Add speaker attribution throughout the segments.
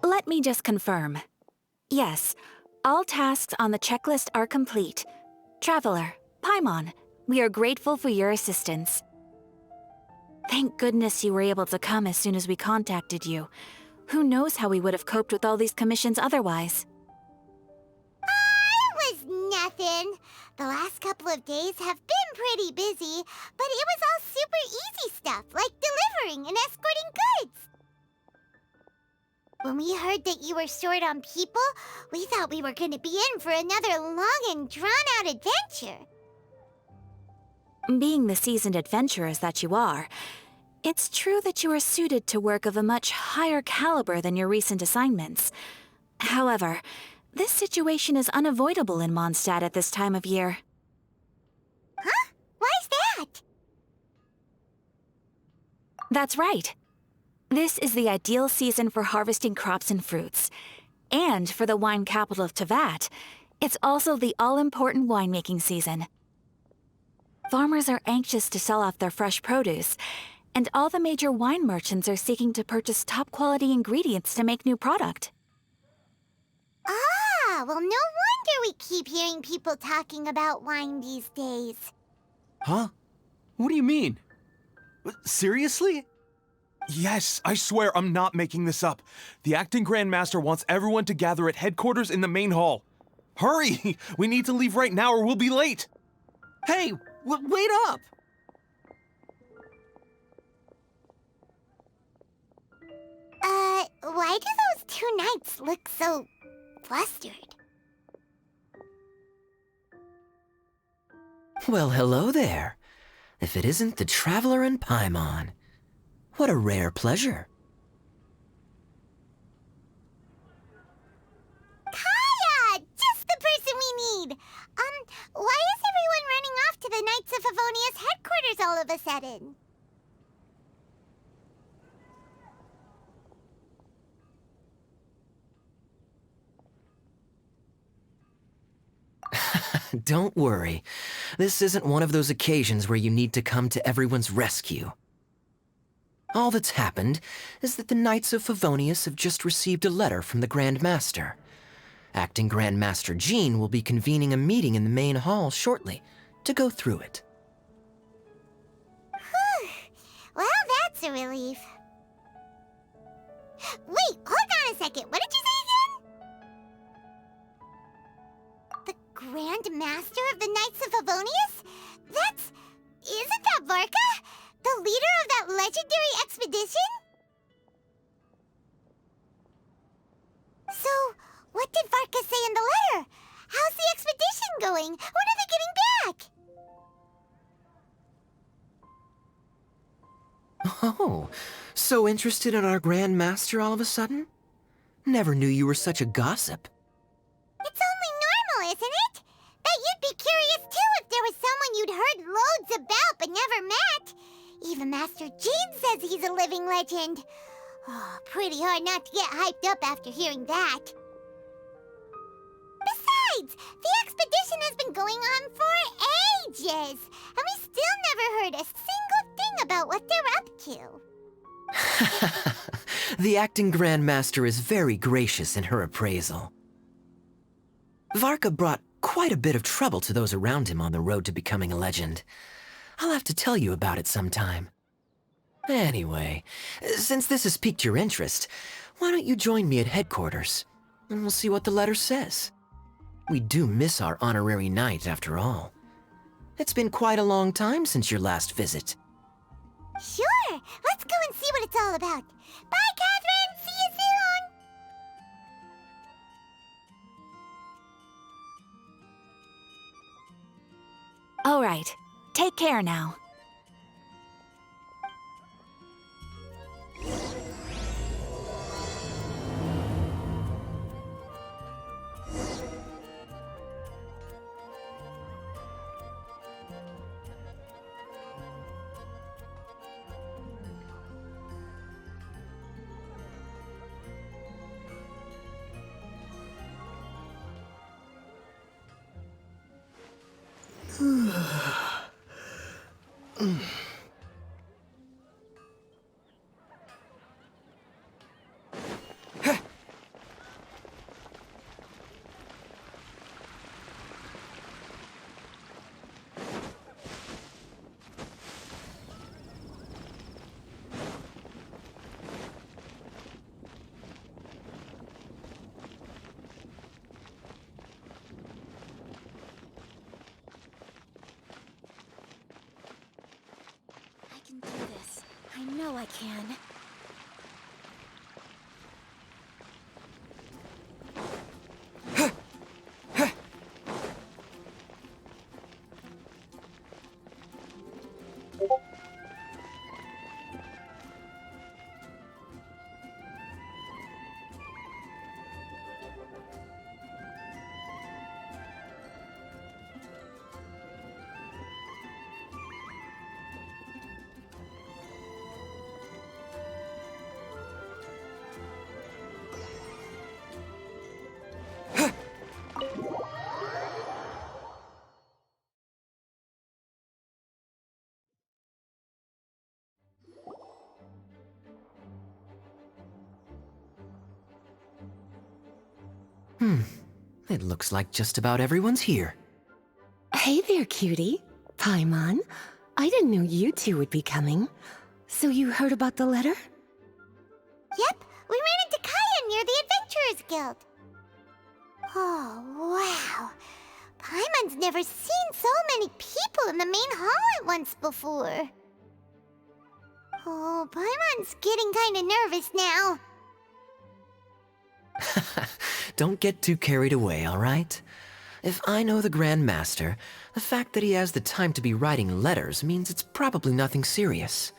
Speaker 1: Let me just confirm. Yes, all tasks on the checklist are complete. Traveler, Paimon, we are grateful for your assistance. Thank goodness you were able to come as soon as we contacted you. Who knows how we would have coped with all these commissions otherwise?
Speaker 2: It was nothing. The last couple of days have been pretty busy, but it was all super easy stuff, like delivering and escorting goods. When we heard that you were short on people, we thought we were going to be in for another long and drawn-out adventure.
Speaker 1: Being the seasoned adventurers that you are, it's true that you are suited to work of a much higher caliber than your recent assignments. However, this situation is unavoidable in Mondstadt at this time of year.
Speaker 2: Huh? Why's that?
Speaker 1: That's right. This is the ideal season for harvesting crops and fruits. And for the wine capital of Teyvat, it's also the all-important winemaking season. Farmers are anxious to sell off their fresh produce, and all the major wine merchants are seeking to purchase top-quality ingredients to make new product.
Speaker 2: Ah, well, no wonder we keep hearing people talking about wine these days.
Speaker 3: Huh? What do you mean? Seriously? Yes, I swear I'm not making this up. The acting Grand Master wants everyone to gather at headquarters in the main hall. Hurry! We need to leave right now or we'll be late! Hey, wait up!
Speaker 2: Why do those two knights look so flustered?
Speaker 4: Well, hello there. If it isn't the Traveler and Paimon. What a rare pleasure.
Speaker 2: Kaya! Just the person we need! Why is everyone running off to the Knights of Favonius headquarters all of a sudden?
Speaker 4: Don't worry. This isn't one of those occasions where you need to come to everyone's rescue. All that's happened is that the Knights of Favonius have just received a letter from the Grand Master. Acting Grand Master Jean will be convening a meeting in the main hall shortly to go through it.
Speaker 2: Whew. Well, that's a relief. Wait, hold on a second. What did you say again? The Grand Master of the Knights of Favonius? Isn't that Varka? The leader of that legendary expedition? So, what did Varka say in the letter? How's the expedition going? When are they getting back?
Speaker 4: Oh, so interested in our Grand Master all of a sudden? Never knew you were such a gossip.
Speaker 2: It's only normal, isn't it? Bet you'd be curious too if there was someone you'd heard loads about but never met. Even Master Jean says he's a living legend. Oh, pretty hard not to get hyped up after hearing that. Besides, the expedition has been going on for ages, and we still never heard a single thing about what they're up to.
Speaker 4: The acting Grand Master is very gracious in her appraisal. Varka brought quite a bit of trouble to those around him on the road to becoming a legend. I'll have to tell you about it sometime. Anyway, since this has piqued your interest, why don't you join me at headquarters, and we'll see what the letter says. We do miss our honorary knight, after all. It's been quite a long time since your last visit.
Speaker 2: Sure, let's go and see what it's all about. Bye, Catherine! See you soon!
Speaker 1: All right, take care now.
Speaker 2: I can.
Speaker 4: It looks like just about everyone's here.
Speaker 5: Hey there, cutie. Paimon. I didn't know you two would be coming. So you heard about the letter?
Speaker 2: Yep, we ran into Kaya near the Adventurers Guild. Oh, wow. Paimon's never seen so many people in the main hall at once before. Oh, Paimon's getting kinda nervous now.
Speaker 4: Don't get too carried away, all right? If I know the Grand Master, the fact that he has the time to be writing letters means it's probably nothing serious.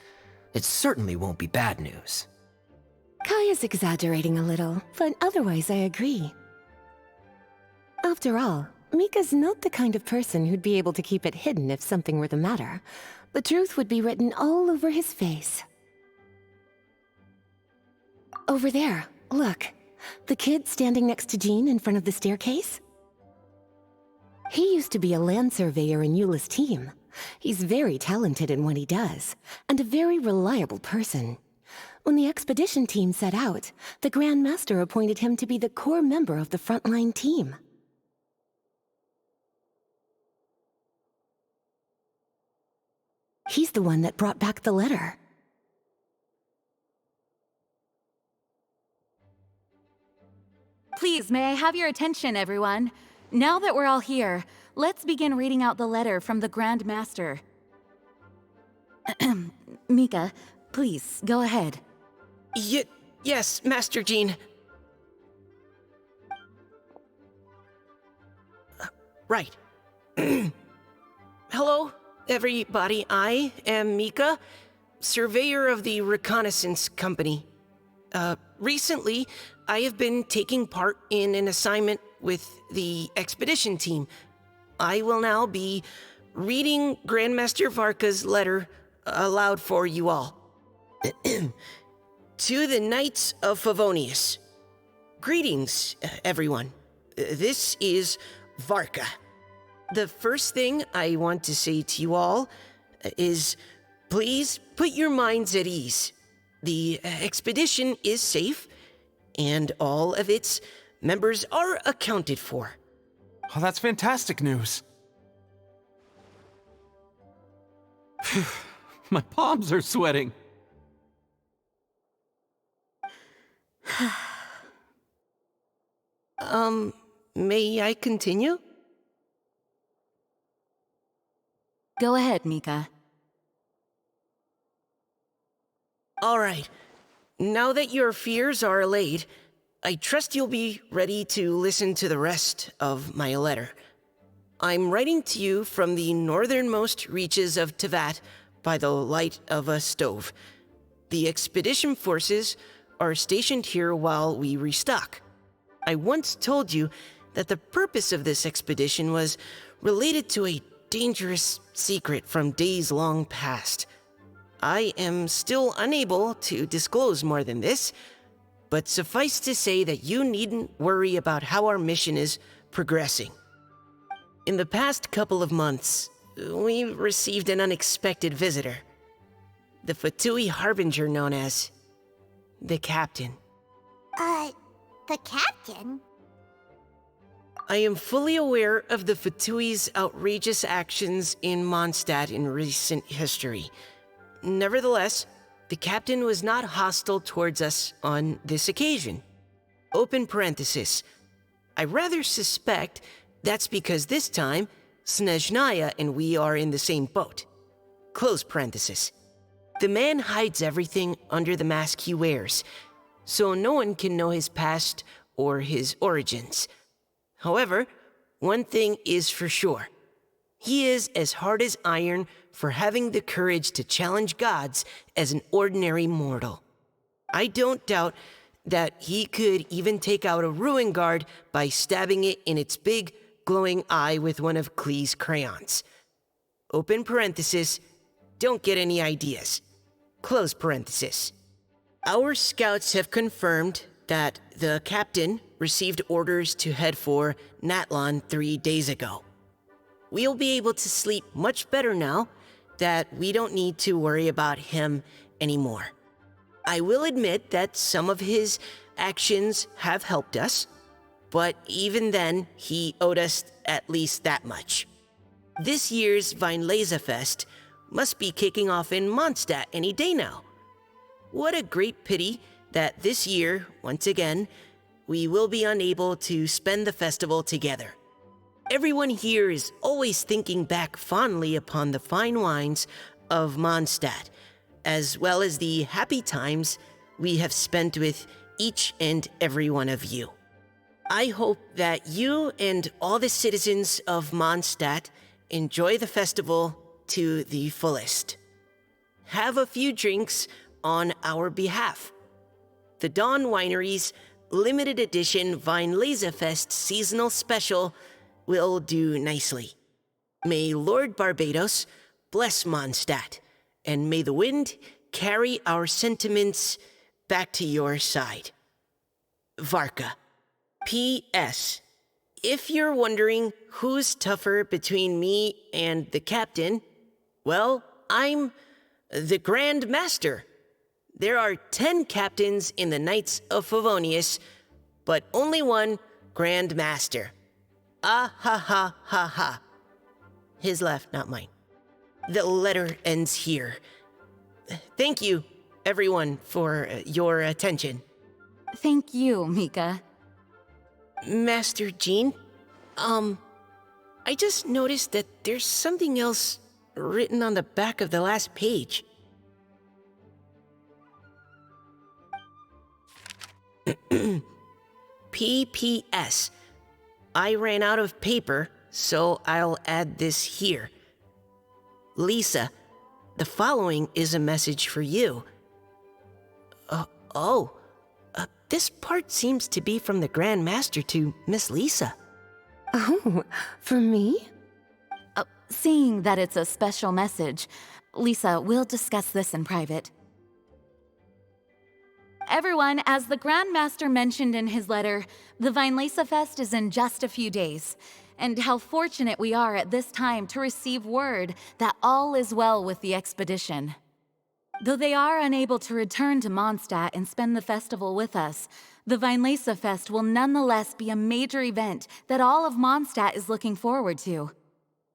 Speaker 4: It certainly won't be bad news.
Speaker 5: Kaya's exaggerating a little, but otherwise I agree. After all, Mika's not the kind of person who'd be able to keep it hidden if something were the matter. The truth would be written all over his face. Over there, look. The kid standing next to Jean in front of the staircase? He used to be a land surveyor in Eula's team. He's very talented in what he does, and a very reliable person. When the expedition team set out, the Grand Master appointed him to be the core member of the frontline team. He's the one that brought back the letter.
Speaker 1: Please, may I have your attention, everyone? Now that we're all here, let's begin reading out the letter from the Grand Master. Mika, please, go ahead.
Speaker 4: Yes, Master Jean. Right. Hello, everybody. I am Mika, surveyor of the Reconnaissance Company. Recently, I have been taking part in an assignment with the expedition team. I will now be reading Grandmaster Varka's letter aloud for you all. To the Knights of Favonius. Greetings, everyone. This is Varka. The first thing I want to say to you all is please put your minds at ease. The expedition is safe, and all of its members are accounted for.
Speaker 3: Oh, that's fantastic news. My palms are sweating.
Speaker 4: May I continue?
Speaker 1: Go ahead, Mika.
Speaker 4: All right. Now that your fears are allayed, I trust you'll be ready to listen to the rest of my letter. I'm writing to you from the northernmost reaches of Tevat by the light of a stove. The expedition forces are stationed here while we restock. I once told you that the purpose of this expedition was related to a dangerous secret from days long past. I am still unable to disclose more than this, but suffice to say that you needn't worry about how our mission is progressing. In the past couple of months, we received an unexpected visitor. The Fatui Harbinger known as the Captain.
Speaker 2: The Captain?
Speaker 4: I am fully aware of the Fatui's outrageous actions in Mondstadt in recent history. Nevertheless, the Captain was not hostile towards us on this occasion. Open parenthesis. I rather suspect that's because this time, Snezhnaya and we are in the same boat. Close parenthesis.
Speaker 6: The man hides everything under the mask he wears, so no one can know his past or his origins. However, one thing is for sure. He is as hard as iron for having the courage to challenge gods as an ordinary mortal. I don't doubt that he could even take out a ruin guard by stabbing it in its big, glowing eye with one of Klee's crayons. Open parenthesis, don't get any ideas. Close parenthesis. Our scouts have confirmed that the captain received orders to head for Natlon 3 days ago. We'll be able to sleep much better now that we don't need to worry about him anymore. I will admit that some of his actions have helped us, but even then, he owed us at least that much. This year's Vineleza Fest must be kicking off in Mondstadt any day now. What a great pity that this year, once again, we will be unable to spend the festival together. Everyone here is always thinking back fondly upon the fine wines of Mondstadt, as well as the happy times we have spent with each and every one of you. I hope that you and all the citizens of Mondstadt enjoy the festival to the fullest. Have a few drinks on our behalf. The Dawn Winery's limited edition Vineleza Fest seasonal special will do nicely. May Lord Barbados bless Mondstadt, and may the wind carry our sentiments back to your side. Varka. P.S. If you're wondering who's tougher between me and the captain, well, I'm the Grand Master. There are 10 captains in the Knights of Favonius, but only one Grand Master. Ah ha ha ha ha. His laugh, not mine. The letter ends here. Thank you, everyone, for your attention.
Speaker 1: Thank you, Mika.
Speaker 6: Master Jean, I just noticed that there's something else written on the back of the last page. P.P.S. I ran out of paper, so I'll add this here. Lisa, the following is a message for you. This part seems to be from the Grand Master to Miss Lisa.
Speaker 5: Oh, for me?
Speaker 1: Seeing that it's a special message, Lisa, we'll discuss this in private. Everyone, as the Grand Master mentioned in his letter, the Vineleza Fest is in just a few days, and how fortunate we are at this time to receive word that all is well with the expedition. Though they are unable to return to Mondstadt and spend the festival with us, the Vineleza Fest will nonetheless be a major event that all of Mondstadt is looking forward to.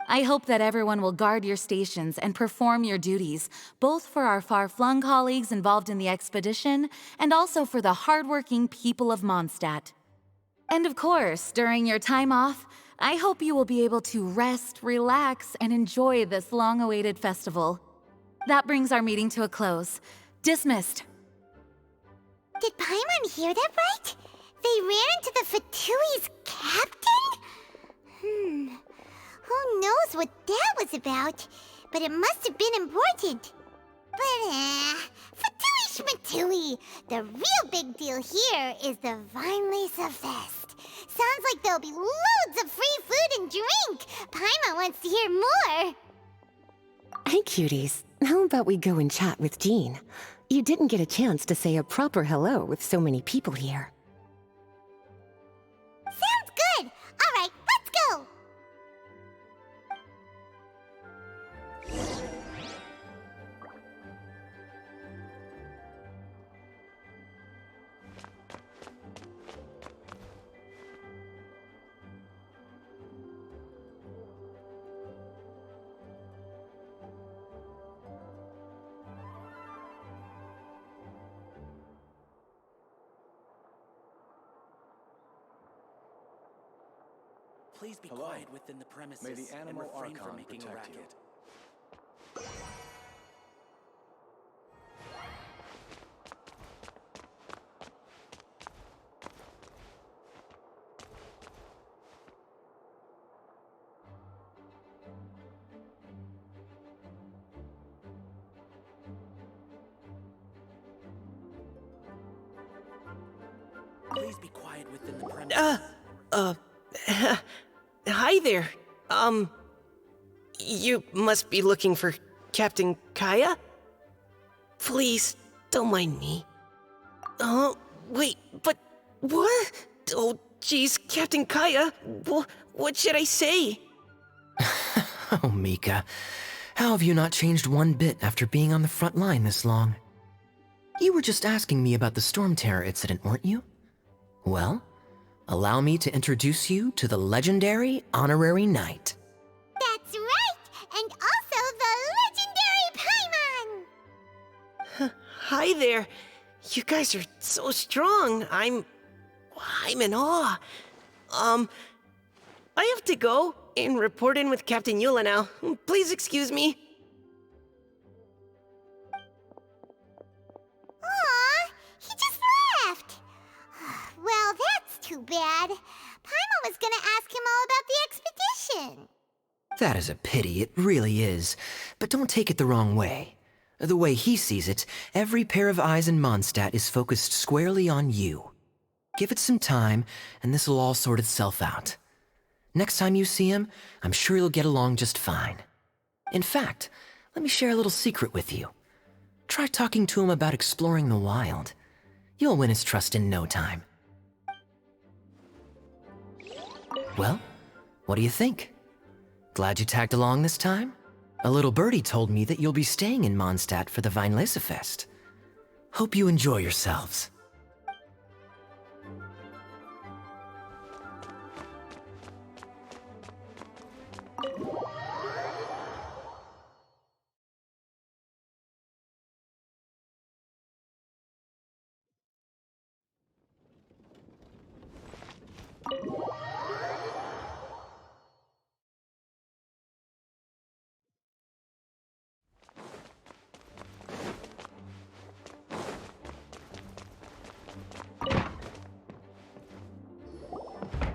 Speaker 1: I hope that everyone will guard your stations and perform your duties, both for our far-flung colleagues involved in the expedition and also for the hardworking people of Mondstadt. And of course, during your time off, I hope you will be able to rest, relax, and enjoy this long-awaited festival. That brings our meeting to a close. Dismissed.
Speaker 2: Did Paimon hear that right? They ran into the Fatui's captain? Who knows what that was about? But it must have been important. But, Fatui Schmatui! The real big deal here is the Vineleza Fest. Sounds like there'll be loads of free food and drink. Paimon wants to hear more.
Speaker 5: Hey, cuties. How about we go and chat with Jean? You didn't get a chance to say a proper hello with so many people here.
Speaker 2: Sounds good. All right, let's go.
Speaker 7: Please be quiet within the premises.
Speaker 8: May the animal
Speaker 7: and refrain
Speaker 8: Archon
Speaker 7: from making a
Speaker 8: protect
Speaker 7: racket.
Speaker 8: you.
Speaker 7: Please be quiet within the premises.
Speaker 6: Hi there. You must be looking for Captain Kaya? Please, don't mind me. Oh, wait, but what? Oh, jeez, Captain Kaya, what should I say?
Speaker 4: Oh, Mika. How have you not changed one bit after being on the front line this long? You were just asking me about the Storm Terror incident, weren't you? Well, allow me to introduce you to the legendary Honorary Knight.
Speaker 2: That's right! And also the legendary Paimon!
Speaker 6: Hi there. You guys are so strong. I'm in awe. I have to go and report in with Captain Eula now. Please excuse me.
Speaker 2: Aw, he just left! Well, that's too bad. Paimon was gonna ask him all about the expedition.
Speaker 4: That is a pity, it really is. But don't take it the wrong way. The way he sees it, every pair of eyes in Mondstadt is focused squarely on you. Give it some time, and this will all sort itself out. Next time you see him, I'm sure you'll get along just fine. In fact, let me share a little secret with you. Try talking to him about exploring the wild. You'll win his trust in no time. Well, what do you think? Glad you tagged along this time? A little birdie told me that you'll be staying in Mondstadt for the Weinlesefest. Hope you enjoy yourselves.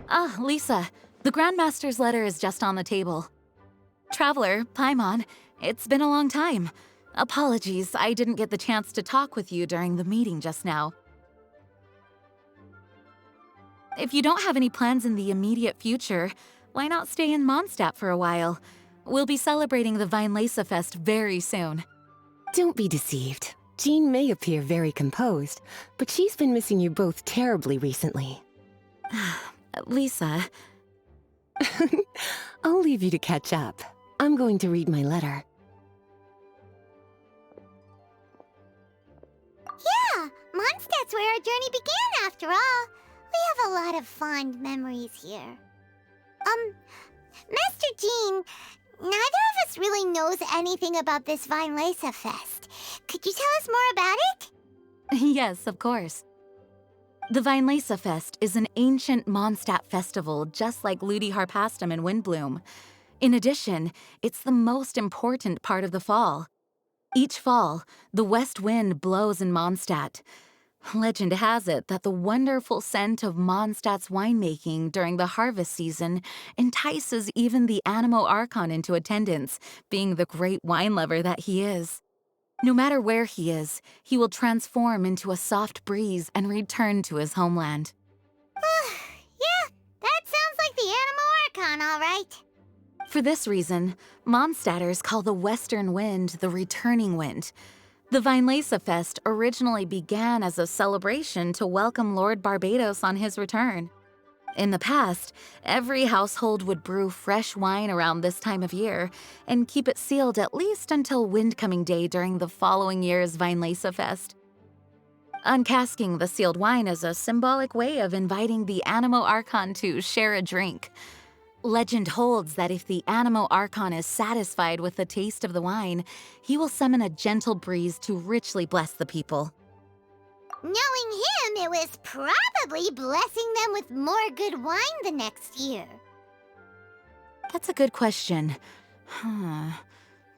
Speaker 1: Ah, Lisa, the Grandmaster's letter is just on the table. Traveler, Paimon, it's been a long time. Apologies, I didn't get the chance to talk with you during the meeting just now. If you don't have any plans in the immediate future, why not stay in Mondstadt for a while? We'll be celebrating the Weinlesefest very soon.
Speaker 5: Don't be deceived. Jean may appear very composed, but she's been missing you both terribly recently.
Speaker 1: Lisa,
Speaker 5: I'll leave you to catch up. I'm going to read my letter.
Speaker 2: Yeah, Mondstadt's where our journey began after all. We have a lot of fond memories here. Master Jean, neither of us really knows anything about this Weinlesefest. Could you tell us more about it?
Speaker 1: yes, of course. The Weinlesefest is an ancient Mondstadt festival just like Ludi Harpastum and Windbloom. In addition, it's the most important part of the fall. Each fall, the west wind blows in Mondstadt. Legend has it that the wonderful scent of Mondstadt's winemaking during the harvest season entices even the Animo Archon into attendance, being the great wine lover that he is. No matter where he is, he will transform into a soft breeze and return to his homeland.
Speaker 2: Yeah, that sounds like the Animo Archon, all right.
Speaker 1: For this reason, Mondstadters call the western wind the returning wind. The Weinlesefest originally began as a celebration to welcome Lord Barbados on his return. In the past, every household would brew fresh wine around this time of year and keep it sealed at least until Windcoming Day during the following year's Weinlesefest. Uncasking the sealed wine is a symbolic way of inviting the Animo Archon to share a drink. Legend holds that if the Animo Archon is satisfied with the taste of the wine, he will summon a gentle breeze to richly bless the people.
Speaker 2: Knowing him, it was probably blessing them with more good wine the next year.
Speaker 1: That's a good question.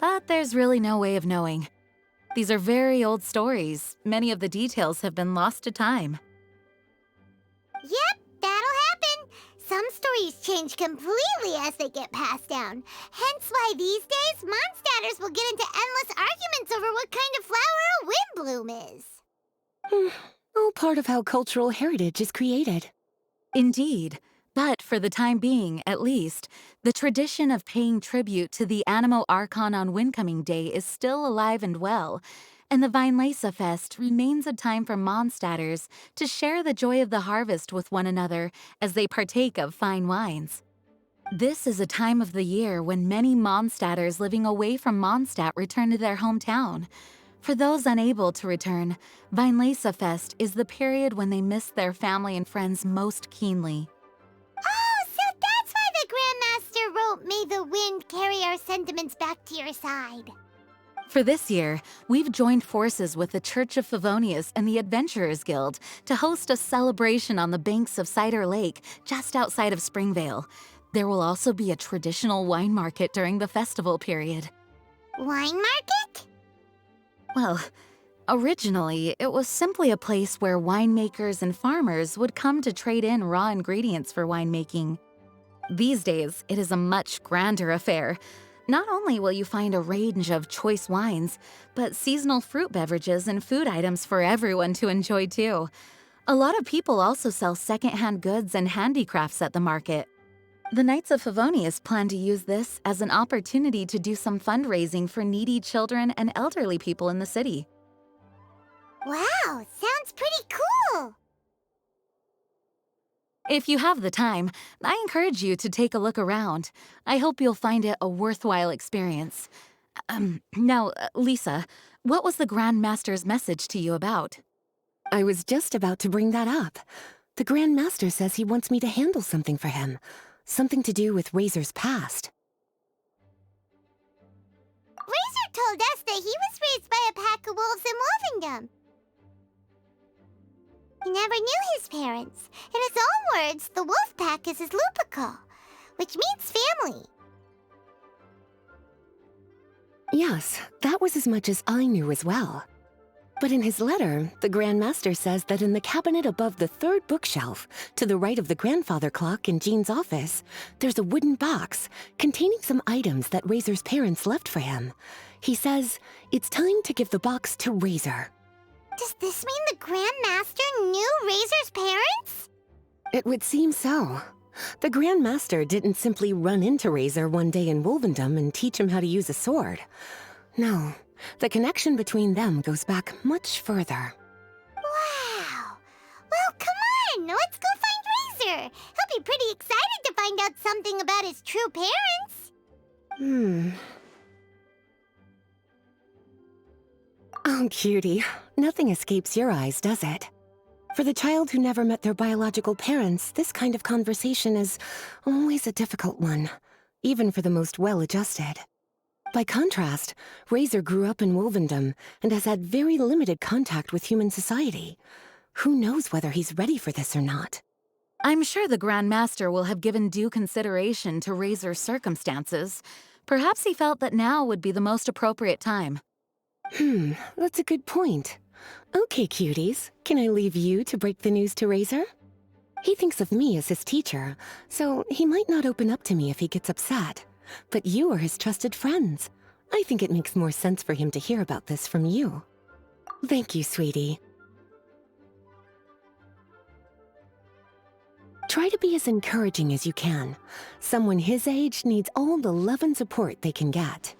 Speaker 1: But there's really no way of knowing. These are very old stories. Many of the details have been lost to time.
Speaker 2: Yep, that'll happen. Some stories change completely as they get passed down. Hence why these days, Mondstadters will get into endless arguments over what kind of flower a Windbloom is.
Speaker 5: Oh, part of how cultural heritage is created.
Speaker 1: Indeed. But for the time being, at least, the tradition of paying tribute to the Animo Archon on Windcoming Day is still alive and well, and the Weinlese Fest remains a time for Mondstadters to share the joy of the harvest with one another as they partake of fine wines. This is a time of the year when many Mondstadters living away from Mondstadt return to their hometown. For those unable to return, Weinlese Fest is the period when they miss their family and friends most keenly.
Speaker 2: Oh, so that's why the Grandmaster wrote, "May the wind carry our sentiments back to your side."
Speaker 1: For this year, we've joined forces with the Church of Favonius and the Adventurers Guild to host a celebration on the banks of Cider Lake, just outside of Springvale. There will also be a traditional wine market during the festival period.
Speaker 2: Wine market?
Speaker 1: Well, originally, it was simply a place where winemakers and farmers would come to trade in raw ingredients for winemaking. These days, it is a much grander affair. Not only will you find a range of choice wines, but seasonal fruit beverages and food items for everyone to enjoy too. A lot of people also sell secondhand goods and handicrafts at the market. The Knights of Favonius plan to use this as an opportunity to do some fundraising for needy children and elderly people in the city.
Speaker 2: Wow, sounds pretty cool.
Speaker 1: If you have the time, I encourage you to take a look around. I hope you'll find it a worthwhile experience. Now, Lisa, what was the Grand Master's message to you about?
Speaker 5: I was just about to bring that up. The Grand Master says he wants me to handle something for him. Something to do with Razor's past.
Speaker 2: Razor told us that he was raised by a pack of wolves in Wolvendom. He never knew his parents. In his own words, the wolf pack is his lupical, which means family.
Speaker 5: Yes, that was as much as I knew as well. But in his letter, the Grand Master says that in the cabinet above the third bookshelf, to the right of the grandfather clock in Jean's office, there's a wooden box containing some items that Razor's parents left for him. He says it's time to give the box to Razor.
Speaker 2: Does this mean the Grand Master knew Razor's parents?
Speaker 5: It would seem so. The Grand Master didn't simply run into Razor one day in Wolvendom and teach him how to use a sword. No, the connection between them goes back much further.
Speaker 2: Wow. Well, come on, let's go find Razor. He'll be pretty excited to find out something about his true parents.
Speaker 5: Oh, cutie. Nothing escapes your eyes, does it? For the child who never met their biological parents, this kind of conversation is always a difficult one, even for the most well-adjusted. By contrast, Razor grew up in Wolvendom and has had very limited contact with human society. Who knows whether he's ready for this or not?
Speaker 1: I'm sure the Grand Master will have given due consideration to Razor's circumstances. Perhaps he felt that now would be the most appropriate time.
Speaker 5: That's a good point. Okay, cuties, can I leave you to break the news to Razor? He thinks of me as his teacher, so he might not open up to me if he gets upset. But you are his trusted friends. I think it makes more sense for him to hear about this from you. Thank you, sweetie. Try to be as encouraging as you can. Someone his age needs all the love and support they can get.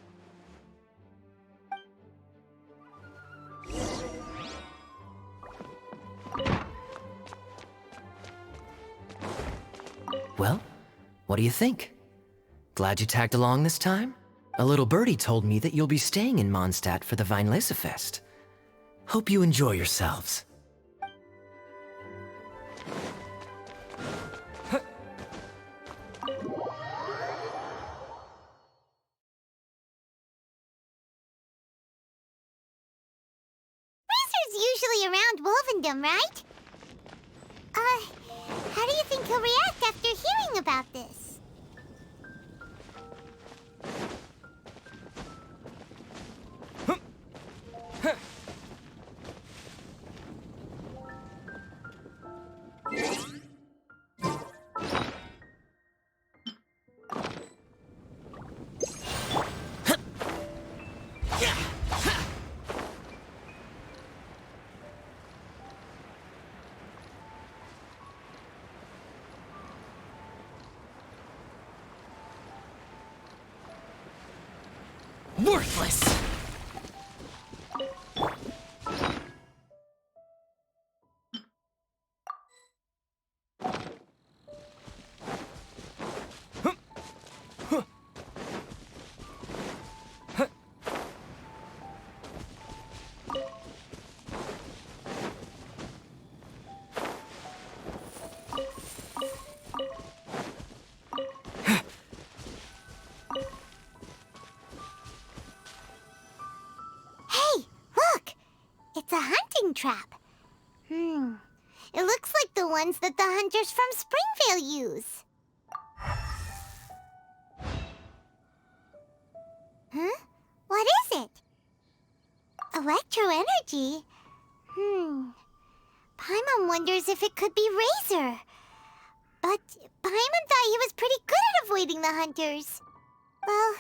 Speaker 4: Well, what do you think? Glad you tagged along this time? A little birdie told me that you'll be staying in Mondstadt for the Weinlese Fest. Hope you enjoy yourselves.
Speaker 2: Razor's usually around Wolvendom, right? How do you think he'll react after hearing about this?
Speaker 8: Worthless!
Speaker 2: Hey, look! It's a hunting trap. It looks like the ones that the hunters from Springvale use. Huh? What is it? Electro energy? Paimon wonders if it could be Razor. But Paimon thought he was pretty good at avoiding the hunters. Well,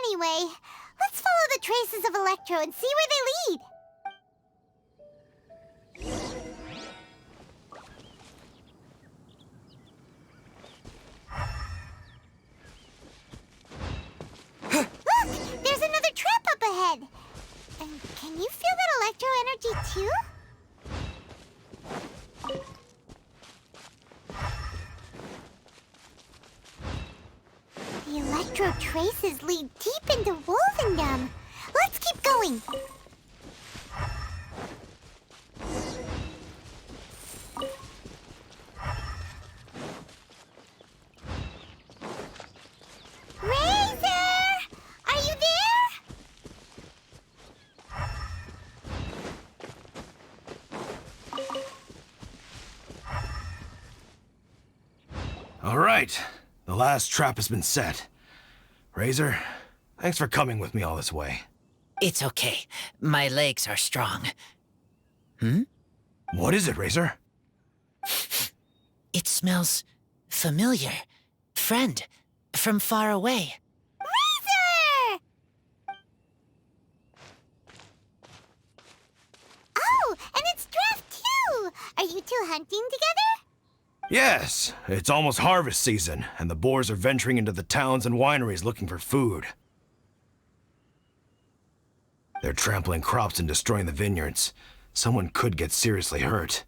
Speaker 2: anyway, let's follow the traces of Electro and see where they lead. Look! There's another trap up ahead! And can you feel that electro energy too? The electro traces lead deep into Wolvendom. Let's keep going. Razor! Are you there?
Speaker 9: All right. The last trap has been set. Razor, thanks for coming with me all this way.
Speaker 8: It's okay. My legs are strong.
Speaker 9: What is it, Razor?
Speaker 8: It smells familiar. Friend, from far away.
Speaker 2: Razor! Oh, and it's Draft too! Are you two hunting together?
Speaker 9: Yes, it's almost harvest season, and the boars are venturing into the towns and wineries looking for food. They're trampling crops and destroying the vineyards. Someone could get seriously hurt.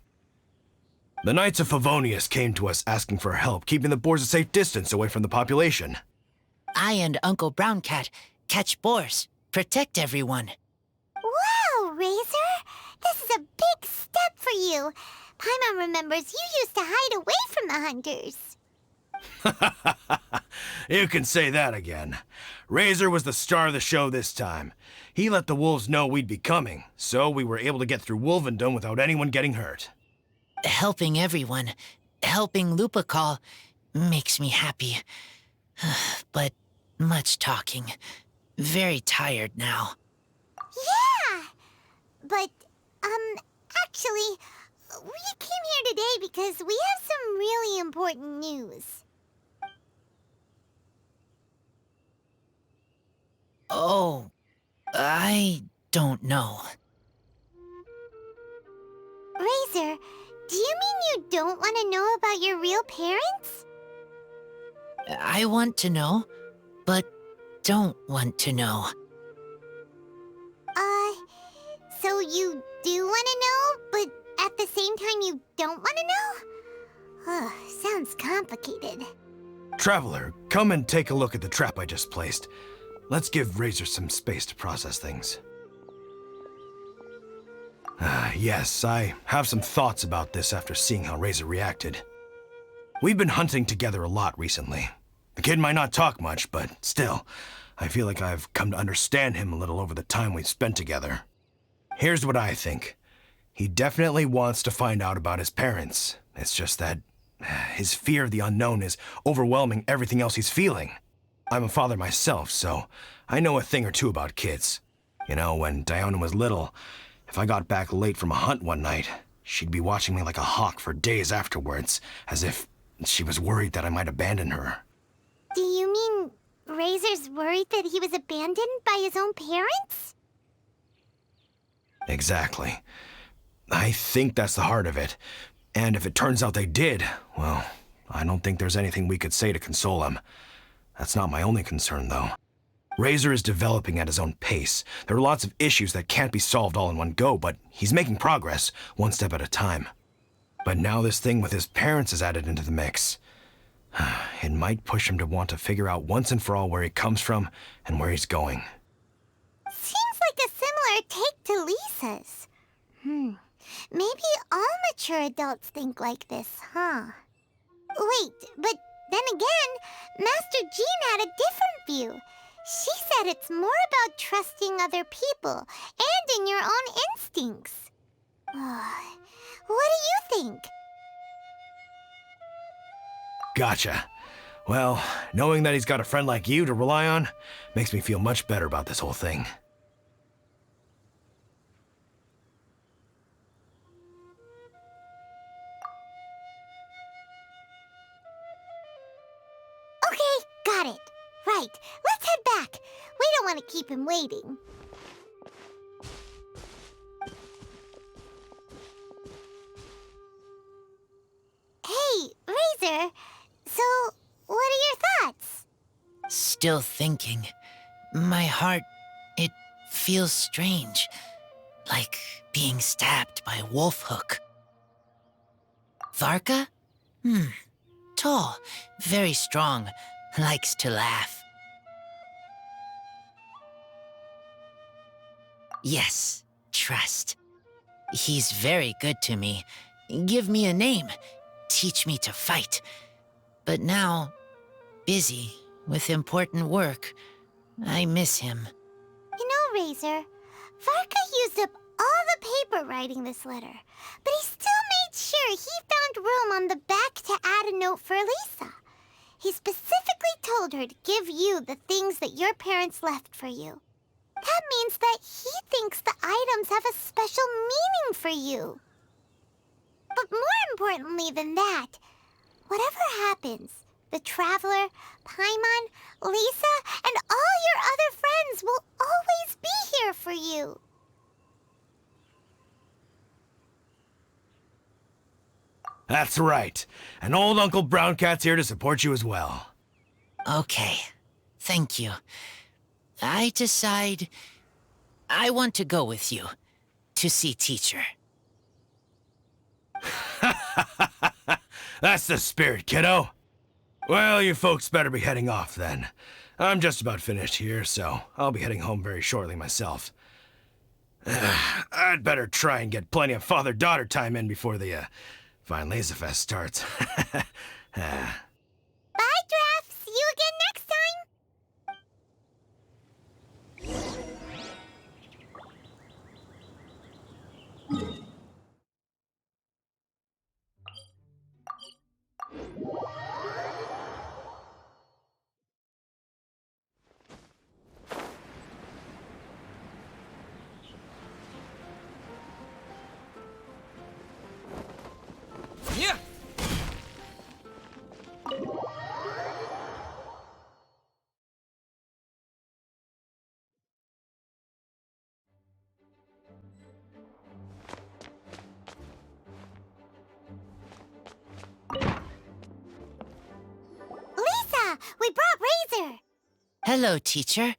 Speaker 9: The Knights of Favonius came to us asking for help keeping the boars a safe distance away from the population.
Speaker 8: I and Uncle Brown Cat catch boars, protect everyone.
Speaker 2: Wow, Razor! This is a big step for you. Paimon remembers you used to hide away from the hunters.
Speaker 9: You can say that again. Razor was the star of the show this time. He let the wolves know we'd be coming, so we were able to get through Wolvendom without anyone getting hurt.
Speaker 8: Helping everyone, helping Lupical, makes me happy. But much talking. Very tired now.
Speaker 2: Yeah! But, actually, we came here today because we have some really important news.
Speaker 8: Oh, I don't know.
Speaker 2: Razor, do you mean you don't want to know about your real parents?
Speaker 8: I want to know, but don't want to know.
Speaker 2: So you do want to know, but at the same time you don't want to know? Sounds complicated.
Speaker 9: Traveler, come and take a look at the trap I just placed. Let's give Razor some space to process things. Yes, I have some thoughts about this after seeing how Razor reacted. We've been hunting together a lot recently. The kid might not talk much, but still, I feel like I've come to understand him a little over the time we've spent together. Here's what I think. He definitely wants to find out about his parents. It's just that his fear of the unknown is overwhelming everything else he's feeling. I'm a father myself, so I know a thing or two about kids. You know, when Diona was little, if I got back late from a hunt one night, she'd be watching me like a hawk for days afterwards, as if she was worried that I might abandon her.
Speaker 2: Do you mean Razor's worried that he was abandoned by his own parents?
Speaker 9: Exactly. I think that's the heart of it. And if it turns out they did, well, I don't think there's anything we could say to console him. That's not my only concern, though. Razor is developing at his own pace. There are lots of issues that can't be solved all in one go, but he's making progress, one step at a time. But now this thing with his parents is added into the mix. It might push him to want to figure out once and for all where he comes from and where he's going.
Speaker 2: Seems like a similar take to Lisa's. Maybe all mature adults think like this, huh? Wait, but then again, Master Jean had a different view. She said it's more about trusting other people and in your own instincts. What do you think?
Speaker 9: Gotcha. Well, knowing that he's got a friend like you to rely on makes me feel much better about this whole thing.
Speaker 2: Okay, got it. Right, let's head back. We don't want to keep him waiting. Hey, Razor. So, what are your thoughts?
Speaker 8: Still thinking. My heart, it feels strange. Like being stabbed by a wolf hook. Varka? Tall, very strong, likes to laugh. Yes, trust. He's very good to me. Give me a name. Teach me to fight. But now, busy with important work, I miss him.
Speaker 2: You know, Razor, Varka used up all the paper writing this letter, but he still made sure he found room on the back to add a note for Lisa. He specifically told her to give you the things that your parents left for you. That means that he thinks the items have a special meaning for you. But more importantly than that, whatever happens, the Traveler, Paimon, Lisa, and all your other friends will always be here for you.
Speaker 9: That's right. And old Uncle Brown Cat's here to support you as well.
Speaker 8: Okay, thank you. I decide I want to go with you to see teacher.
Speaker 9: That's the spirit, kiddo. Well, you folks better be heading off then. I'm just about finished here, so I'll be heading home very shortly myself. I'd better try and get plenty of father-daughter time in before the Fine Laserfest starts.
Speaker 2: Bye, Draft. See you again next time.
Speaker 3: Yeah!
Speaker 2: Lisa, we brought Razor.
Speaker 8: Hello, teacher.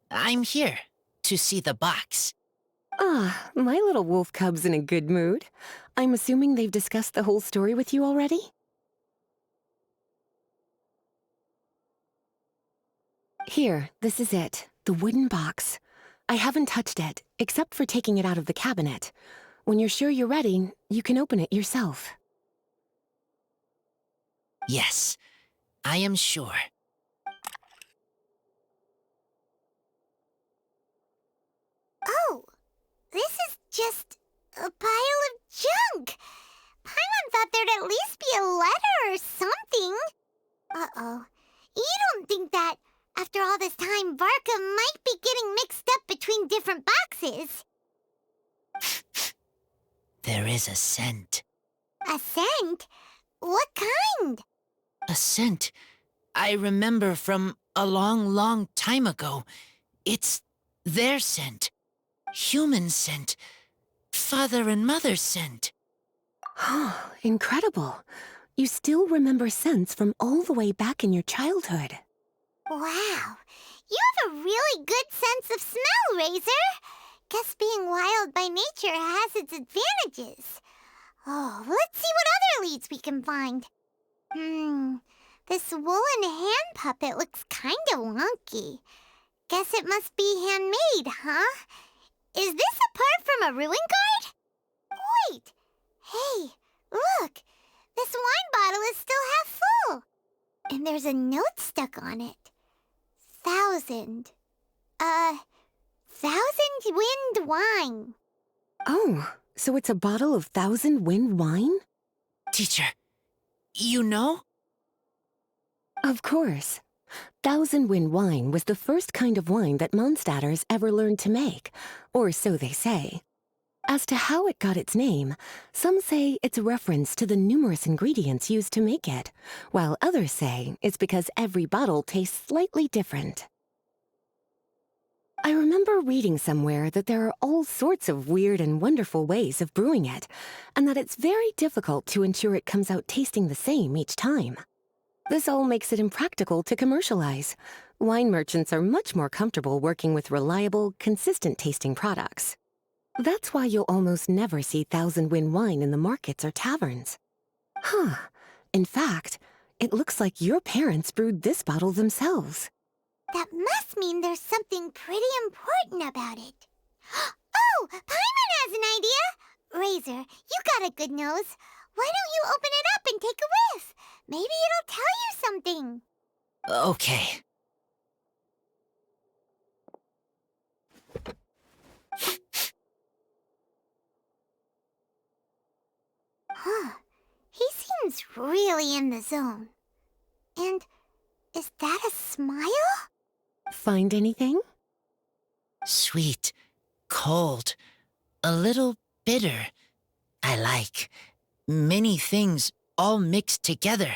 Speaker 8: I'm here to see the box.
Speaker 5: Ah, my little wolf cub's in a good mood. I'm assuming they've discussed the whole story with you already? Here, this is it. The wooden box. I haven't touched it, except for taking it out of the cabinet. When you're sure you're ready, you can open it yourself.
Speaker 8: Yes, I am sure.
Speaker 2: Oh, this is just a pile of junk. Paimon thought there'd at least be a letter or something. Uh-oh. You don't think that, after all this time, Varka might be getting mixed up between different boxes?
Speaker 8: There is a scent.
Speaker 2: A scent? What kind?
Speaker 8: A scent I remember from a long, long time ago. It's their scent. Human scent. Father and mother's scent.
Speaker 5: Oh, incredible. You still remember scents from all the way back in your childhood.
Speaker 2: Wow. You have a really good sense of smell, Razor. Guess being wild by nature has its advantages. Oh, let's see what other leads we can find. This woolen hand puppet looks kinda wonky. Guess it must be handmade, huh? Is this a part from a ruin guard? Wait! Hey, look! This wine bottle is still half full! And there's a note stuck on it. 1,000. 1,000 wind wine.
Speaker 5: Oh, so it's a bottle of 1,000 wind wine?
Speaker 8: Teacher, you know?
Speaker 5: Of course. 1,000 wind wine was the first kind of wine that Mondstadters ever learned to make, or so they say. As to how it got its name, some say it's a reference to the numerous ingredients used to make it, while others say it's because every bottle tastes slightly different. I remember reading somewhere that there are all sorts of weird and wonderful ways of brewing it, and that it's very difficult to ensure it comes out tasting the same each time. This all makes it impractical to commercialize. Wine merchants are much more comfortable working with reliable, consistent-tasting products. That's why you'll almost never see 1,000 wind wine in the markets or taverns. Huh. In fact, it looks like your parents brewed this bottle themselves.
Speaker 2: That must mean there's something pretty important about it. Oh, Paimon has an idea! Razor, you got a good nose. Why don't you open it up and take a whiff? Maybe it'll tell you something.
Speaker 8: Okay.
Speaker 2: Huh. He seems really in the zone. And is that a smile?
Speaker 5: Find anything?
Speaker 8: Sweet, cold, a little bitter. I like many things all mixed together.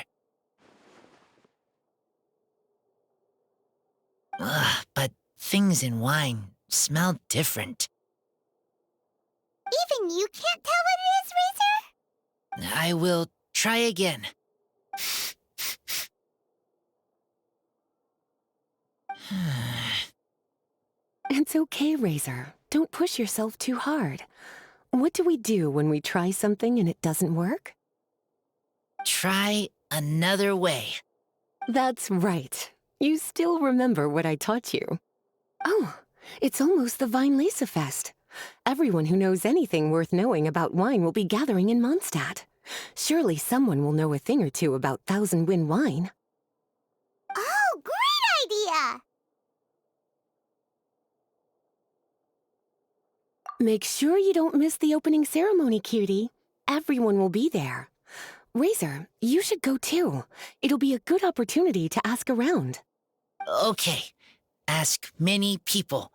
Speaker 8: Ugh, but things in wine smell different.
Speaker 2: Even you can't tell what it is, Razor?
Speaker 8: I will try again.
Speaker 5: It's okay, Razor. Don't push yourself too hard. What do we do when we try something and it doesn't work?
Speaker 8: Try another way.
Speaker 5: That's right. You still remember what I taught you. Oh, it's almost the Weinlese Fest. Everyone who knows anything worth knowing about wine will be gathering in Mondstadt. Surely someone will know a thing or two about 1,000 wind wine.
Speaker 2: Oh, great idea!
Speaker 5: Make sure you don't miss the opening ceremony, cutie. Everyone will be there. Razor, you should go too. It'll be a good opportunity to ask around.
Speaker 8: Okay. Ask many people.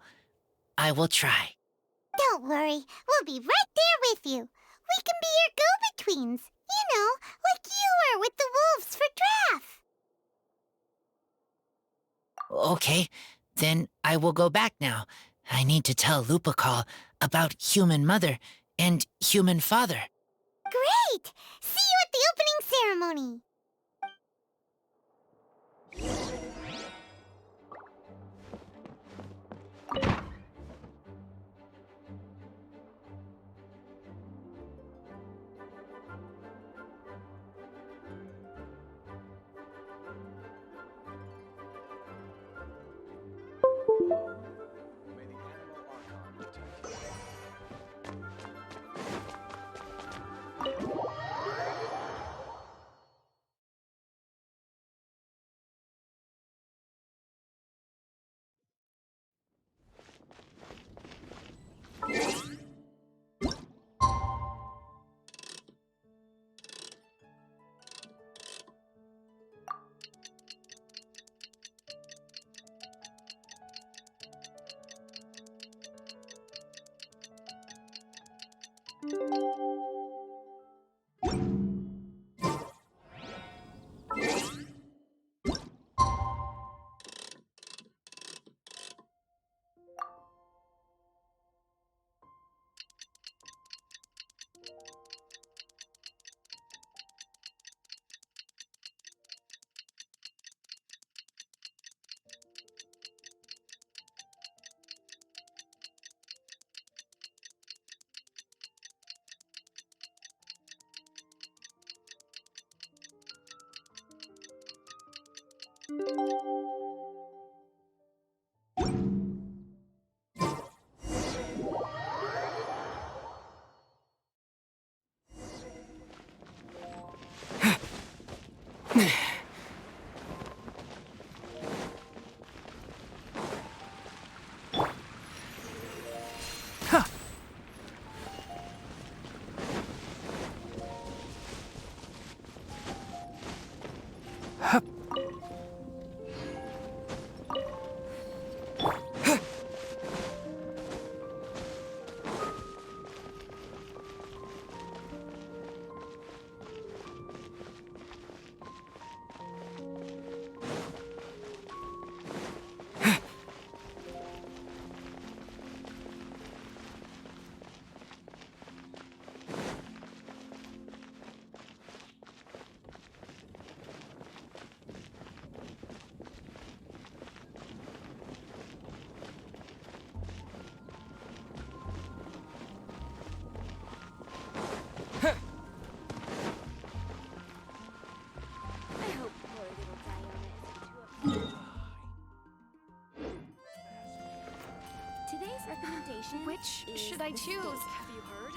Speaker 8: I will try.
Speaker 2: Don't worry, we'll be right there with you. We can be your go-betweens. You know, like you were with the wolves for Draff.
Speaker 8: Okay, then I will go back now. I need to tell Lupacall about Human Mother and Human Father.
Speaker 2: Great! See you at the opening ceremony.
Speaker 1: Today's recommendation.
Speaker 10: Which should I choose?
Speaker 7: Have you heard?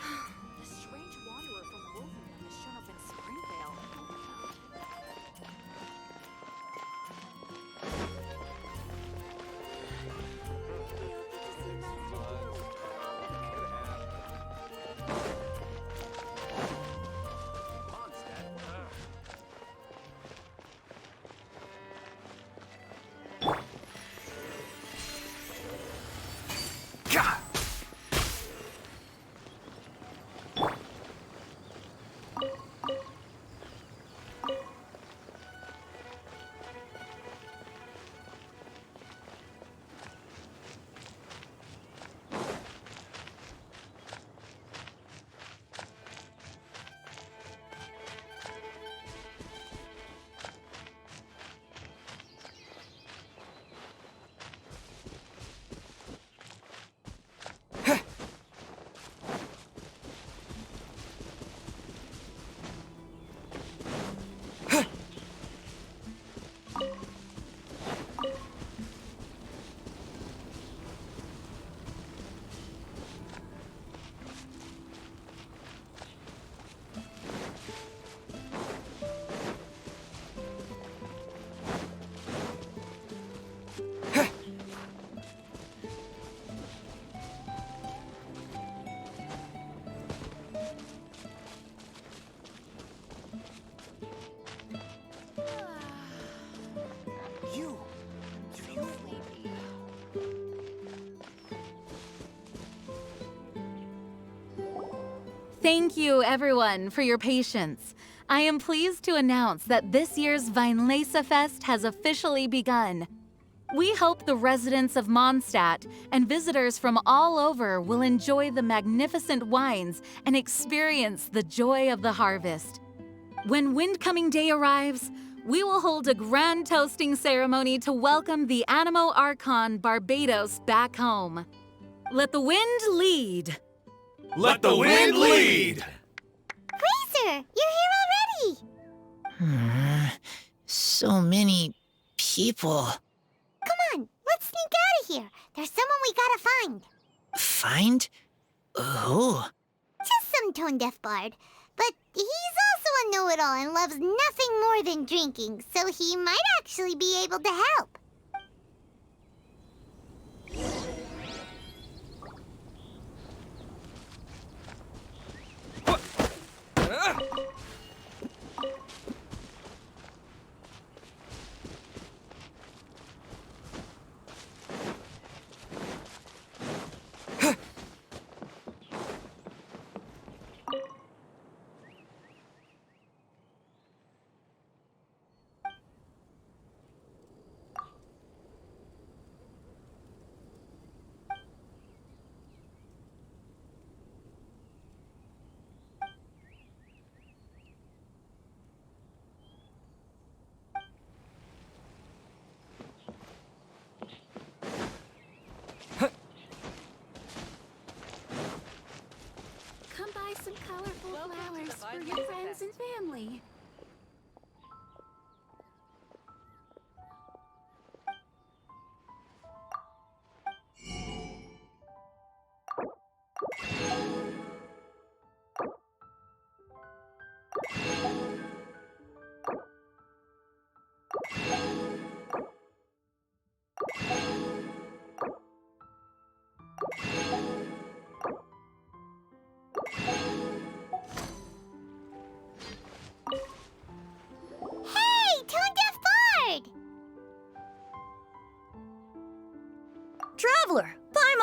Speaker 7: The strange wanderer from Wolfenland has shown up in Springvale.
Speaker 10: Thank you, everyone, for your patience. I am pleased to announce that this year's Weinlese Fest has officially begun. We hope the residents of Mondstadt and visitors from all over will enjoy the magnificent wines and experience the joy of the harvest. When Windcoming Day arrives, we will hold a grand toasting ceremony to welcome the Animo Archon Barbados back home. Let the wind lead.
Speaker 3: Let the wind lead!
Speaker 2: Grazer, you're here already!
Speaker 8: So many people.
Speaker 2: Come on, let's sneak out of here. There's someone we gotta find.
Speaker 8: Find? Who?
Speaker 2: Just some tone-deaf bard. But he's also a know-it-all and loves nothing more than drinking, so he might actually be able to help.
Speaker 10: Come buy some colorful flowers for your friends and family.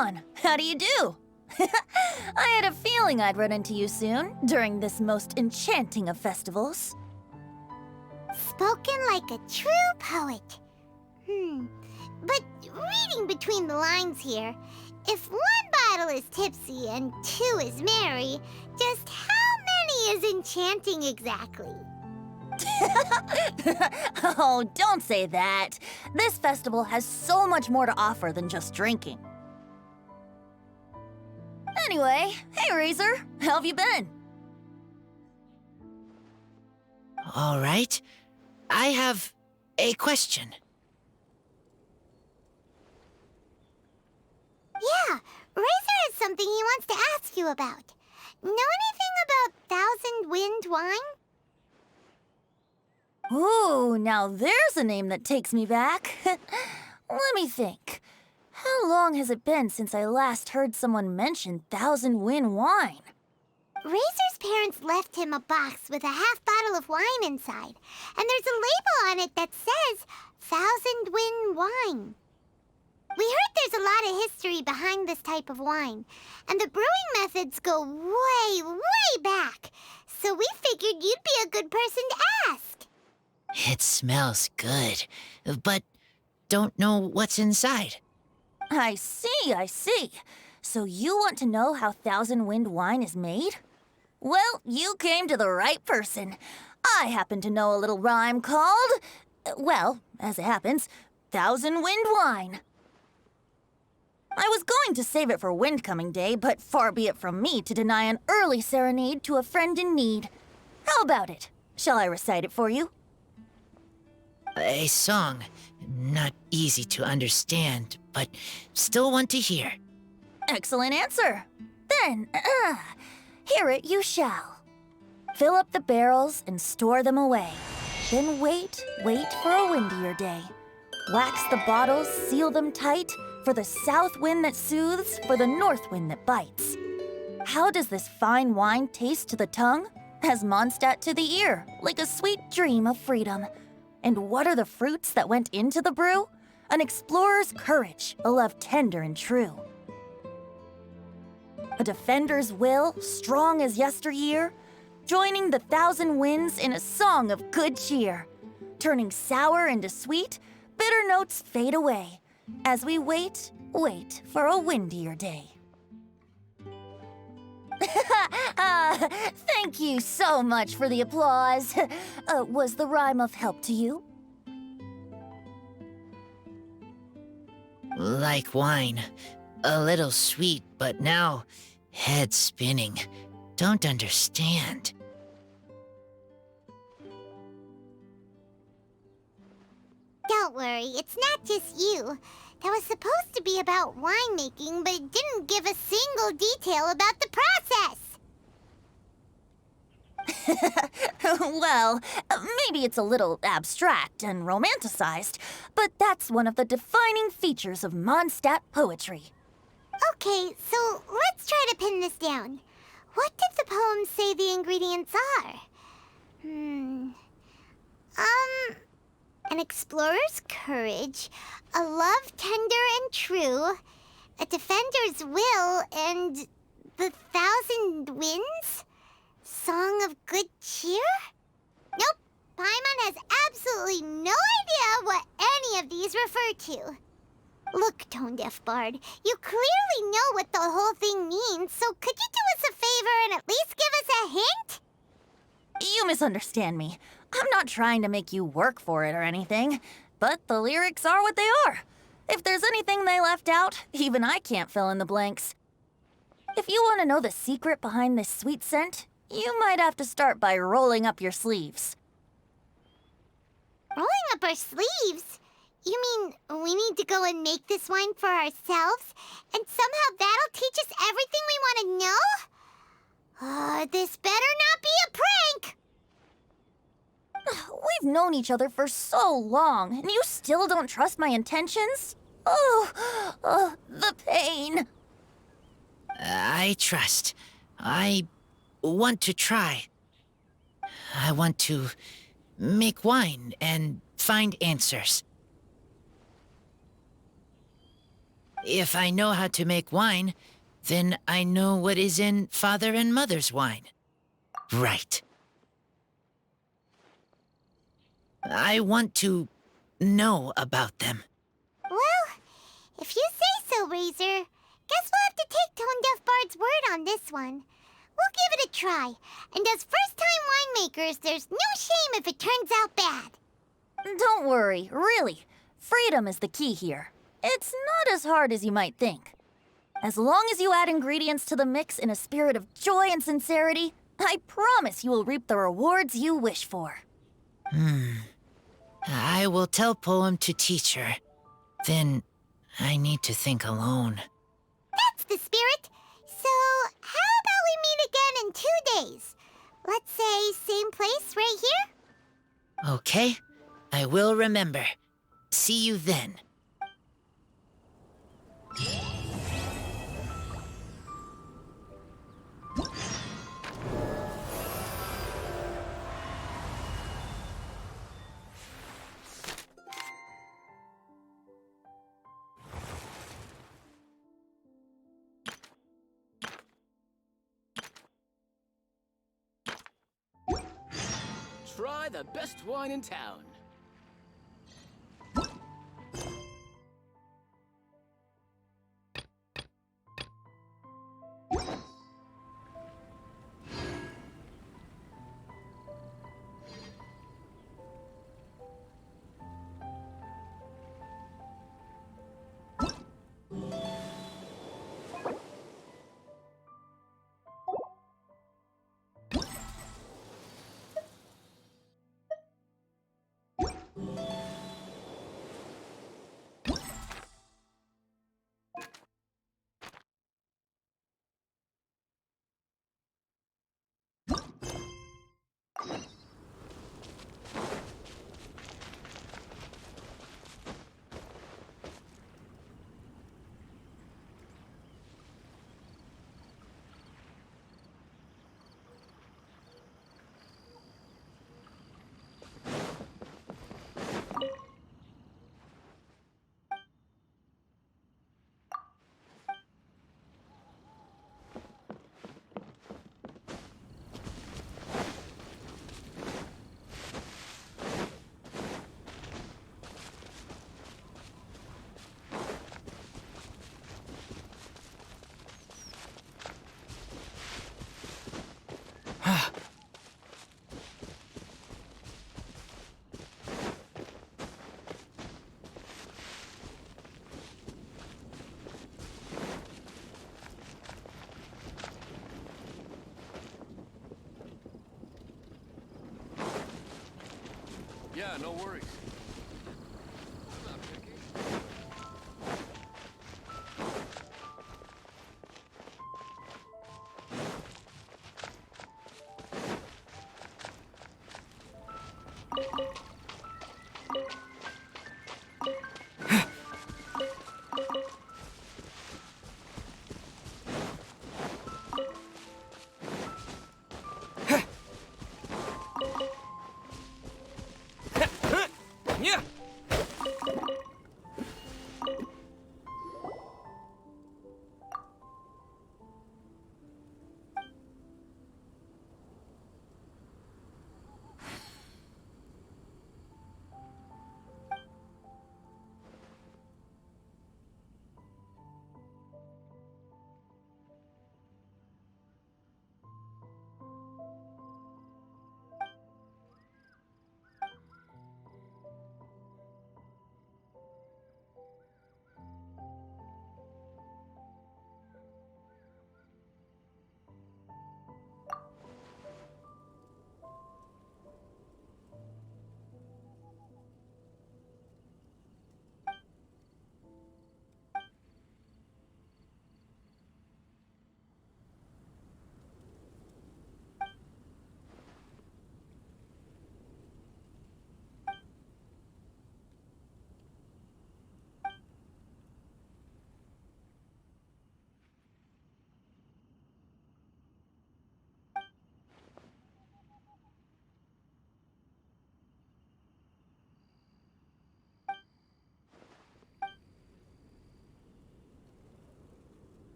Speaker 11: on! How do you do? I had a feeling I'd run into you soon, during this most enchanting of festivals.
Speaker 2: Spoken like a true poet. But reading between the lines here, if one bottle is tipsy and two is merry, just how many is enchanting exactly?
Speaker 11: Oh, don't say that. This festival has so much more to offer than just drinking. Anyway, hey Razor, how have you been?
Speaker 8: All right. I have a question.
Speaker 2: Yeah, Razor has something he wants to ask you about. Know anything about Thousand Wind wine?
Speaker 11: Ooh, now there's a name that takes me back. Let me think. How long has it been since I last heard someone mention Thousand Wind wine?
Speaker 2: Razor's parents left him a box with a half bottle of wine inside, and there's a label on it that says Thousand Wind wine. We heard there's a lot of history behind this type of wine, and the brewing methods go way, way back, so we figured you'd be a good person to ask.
Speaker 8: It smells good, but don't know what's inside.
Speaker 11: I see. So you want to know how Thousand Wind wine is made? Well, you came to the right person. I happen to know a little rhyme called, well, as it happens, Thousand Wind wine. I was going to save it for Windcoming Day, but far be it from me to deny an early serenade to a friend in need. How about it? Shall I recite it for you?
Speaker 8: A song. Not easy to understand, but still want to hear.
Speaker 11: Excellent answer. Then, hear it you shall. Fill up the barrels and store them away. Then wait for a windier day. Wax the bottles, seal them tight, for the south wind that soothes, for the north wind that bites. How does this fine wine taste to the tongue? As Mondstadt to the ear, like a sweet dream of freedom. And what are the fruits that went into the brew? An explorer's courage, a love tender and true. A defender's will, strong as yesteryear, joining the thousand winds in a song of good cheer. Turning sour into sweet, bitter notes fade away, as we wait for a windier day. Thank you so much for the applause. Was the rhyme of help to you?
Speaker 8: Like wine. A little sweet, but now head spinning. Don't understand.
Speaker 2: Don't worry, it's not just you. That was supposed to be about winemaking, but it didn't give a single detail about the process.
Speaker 11: Well, maybe it's a little abstract and romanticized, but that's one of the defining features of Mondstadt poetry.
Speaker 2: Okay, so let's try to pin this down. What did the poem say the ingredients are? An explorer's courage, a love tender and true, a defender's will, and the thousand winds? Song of good cheer? Nope, Paimon has absolutely no idea what any of these refer to. Look, Tone-Deaf Bard, you clearly know what the whole thing means, so could you do us a favor and at least give us a hint?
Speaker 11: You misunderstand me. I'm not trying to make you work for it or anything, but the lyrics are what they are. If there's anything they left out, even I can't fill in the blanks. If you want to know the secret behind this sweet scent, you might have to start by rolling up your sleeves.
Speaker 2: Rolling up our sleeves? You mean we need to go and make this wine for ourselves, and somehow that'll teach us everything we want to know? This better not be a prank!
Speaker 11: We've known each other for so long, and you still don't trust my intentions? Oh, the pain.
Speaker 8: I trust. I want to try. I want to make wine and find answers. If I know how to make wine, then I know what is in father and mother's wine. Right. I want to know about them.
Speaker 2: Well, if you say so, Razor. Guess we'll have to take Tone Deaf Bard's word on this one. We'll give it a try. And as first-time winemakers, there's no shame if it turns out bad.
Speaker 11: Don't worry, really. Freedom is the key here. It's not as hard as you might think. As long as you add ingredients to the mix in a spirit of joy and sincerity, I promise you will reap the rewards you wish for.
Speaker 8: I will tell Poem to teach her. Then I need to think alone.
Speaker 2: That's the spirit. So, how about we meet again in 2 days? Let's say same place right here?
Speaker 8: Okay, I will remember. See you then.
Speaker 12: Try the best wine in town. Yeah, no worries. I'm not picky.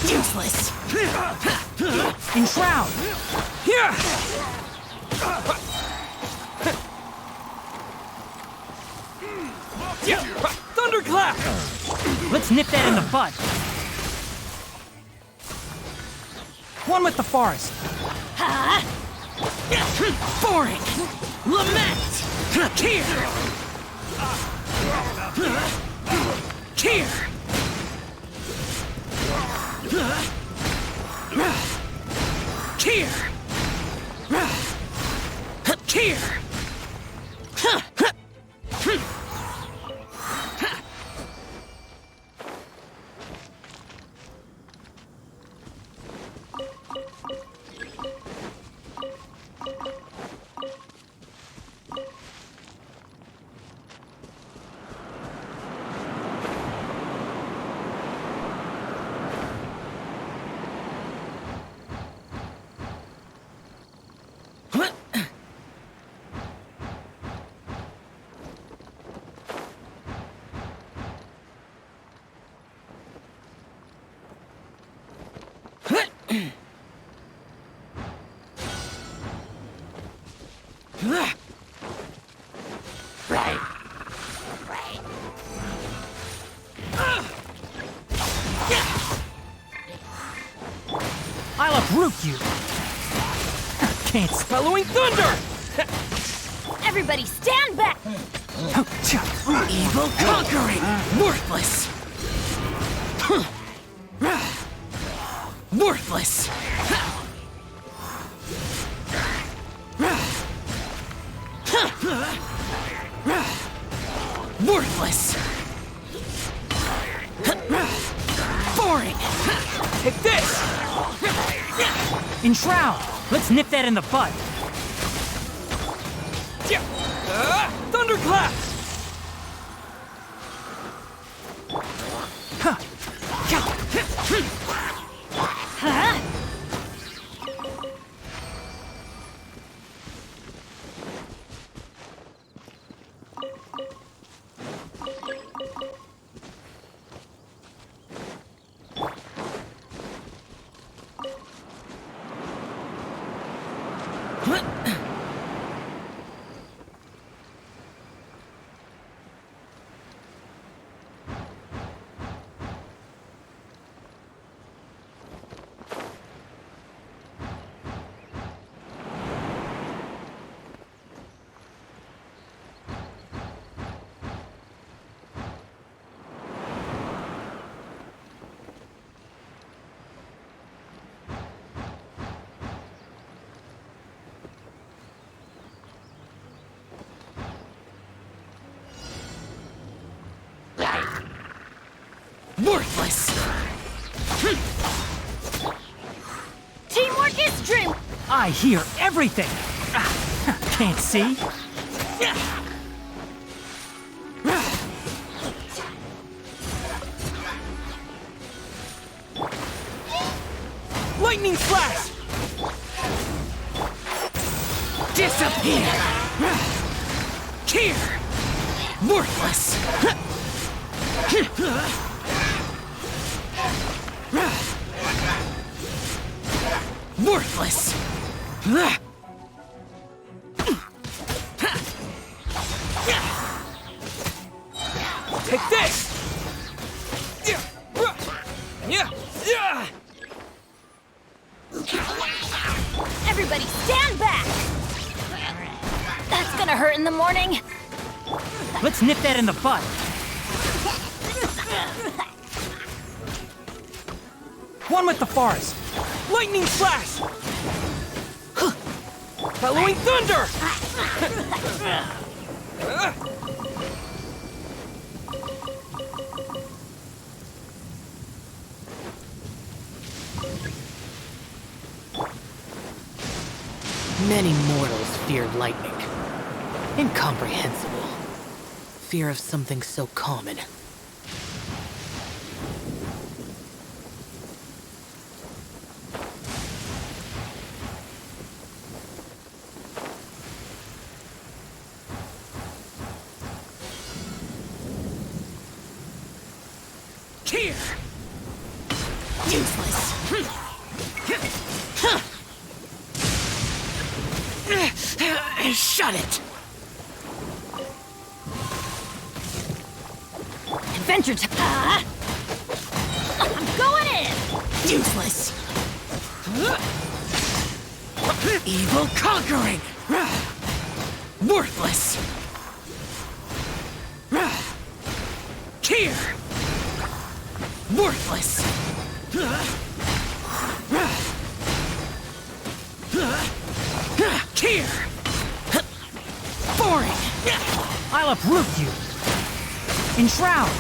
Speaker 8: Useless.
Speaker 13: Enshroud!
Speaker 3: Thunderclap!
Speaker 13: Let's nip that in the bud. One with the forest.
Speaker 8: Boring. Lament. Here. Here. Here. Here.
Speaker 13: I'll uproot you. Can't
Speaker 3: Bellowing thunder!
Speaker 11: Everybody stand back!
Speaker 8: Evil conquering. Worthless. Worthless. Worthless. Boring.
Speaker 3: Take this!
Speaker 13: Enshroud! Let's nip that in the bud.
Speaker 3: Thunderclap!
Speaker 8: Worthless.
Speaker 11: Teamwork is dream.
Speaker 13: I hear everything. Can't see.
Speaker 3: Lightning flash!
Speaker 8: Disappear. Here. Worthless. Worthless.
Speaker 3: Take this!
Speaker 11: Everybody stand back! That's gonna hurt in the morning.
Speaker 13: Let's nip that in the bud. One with the forest.
Speaker 3: Lightning flash! Bellowing thunder!
Speaker 4: Many mortals feared lightning. Incomprehensible. Fear of something so common.
Speaker 8: Here. Useless. Shut it.
Speaker 11: Adventure time! I'm going in!
Speaker 8: Useless. Evil conquering. Worthless. Here. Worthless. Here. Boring.
Speaker 13: I'll uproot you. Enshroud.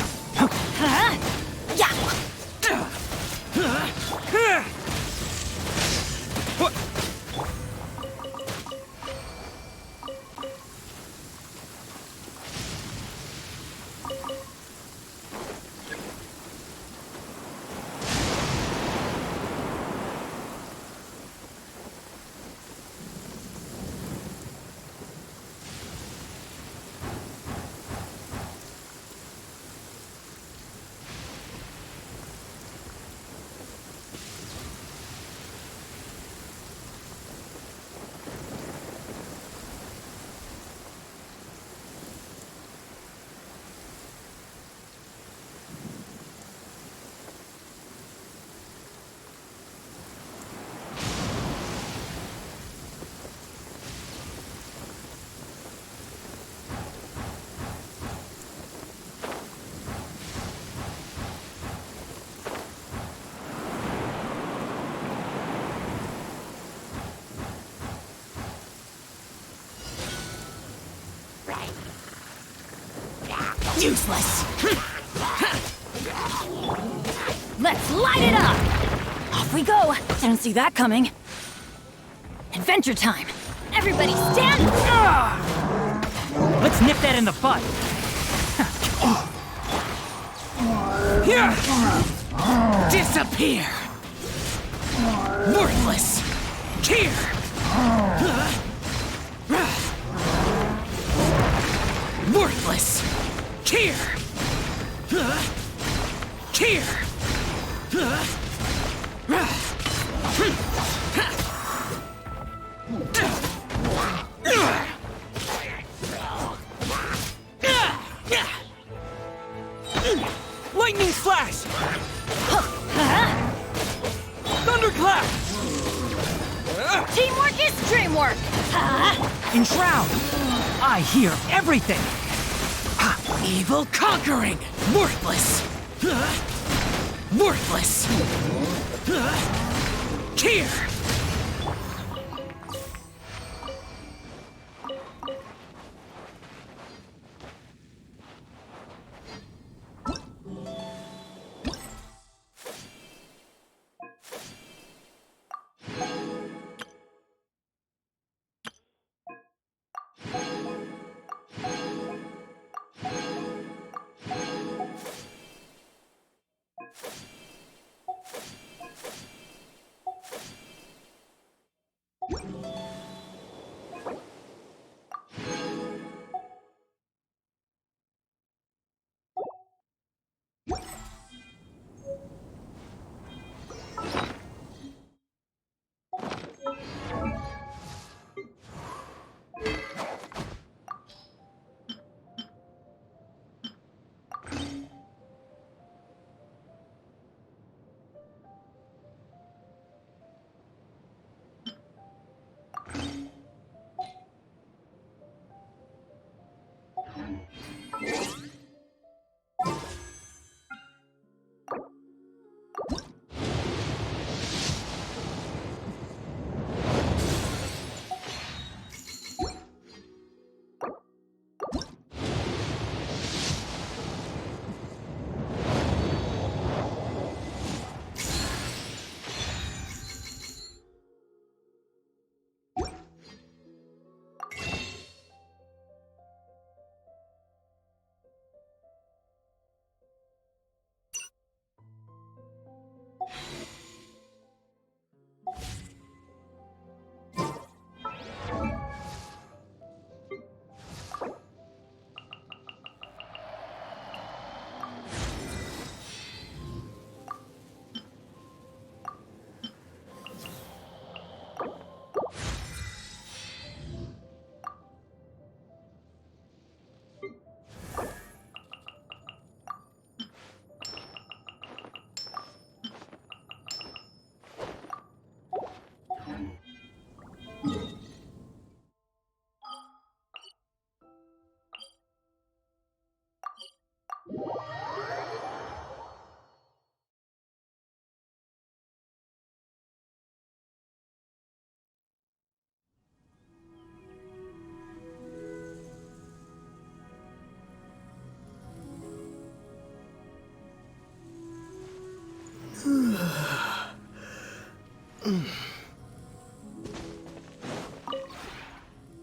Speaker 8: Useless.
Speaker 11: Let's light it up! Off we go! I don't see that coming. Adventure time! Everybody stand!
Speaker 13: Let's nip that in the bud.
Speaker 8: Here! Disappear! Worthless! Here! Worthless! Here! Here!
Speaker 13: Lightning flash! Thunderclap!
Speaker 11: Teamwork is dreamwork!
Speaker 13: Enshroud! I hear everything!
Speaker 8: Evil conquering! Worthless! Worthless! Here!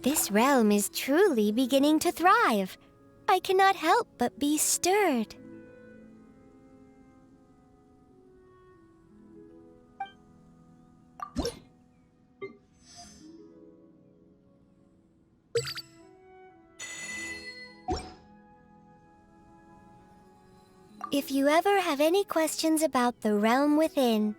Speaker 2: This realm is truly beginning to thrive. I cannot help but be stirred. If you ever have any questions about the realm within,